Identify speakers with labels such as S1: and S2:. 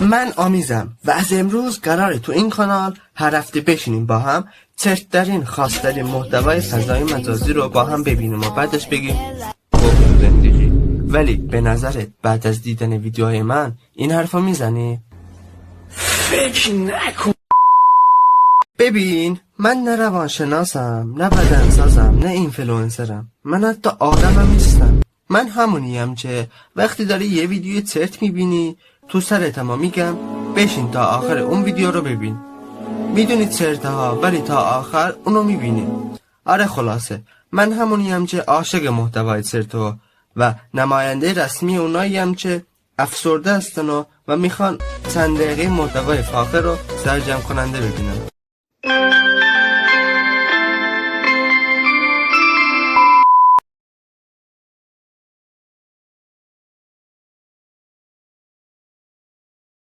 S1: من آمیزم و از امروز قراره تو این کانال هر هفته بشینیم با هم چرت‌ترین خاص‌ترین محتوای فضای مجازی رو با هم ببینیم و بعدش بگیم گفت زندگی. ولی به نظرت بعد از دیدن ویدیوهای من این حرفا میزنی؟ فکر نکن. ببین من نه روانشناسم، نه بدنسازم، نه اینفلوئنسرم، من حتی آدمم نیستم. من همونیم که وقتی داری یه ویدیو چرت میبینی تو سرت ما میگم بشین تا آخر اون ویدیو رو ببین. میدونی چرته ها ولی تا آخر اونو میبینی. آره خلاصه من همونیم که عاشق محتوای چرتو و نماینده رسمی اوناییم که افسرده هستن و میخوان چند دقیقه محتوای فاخر رو سرجم کننده ببینن.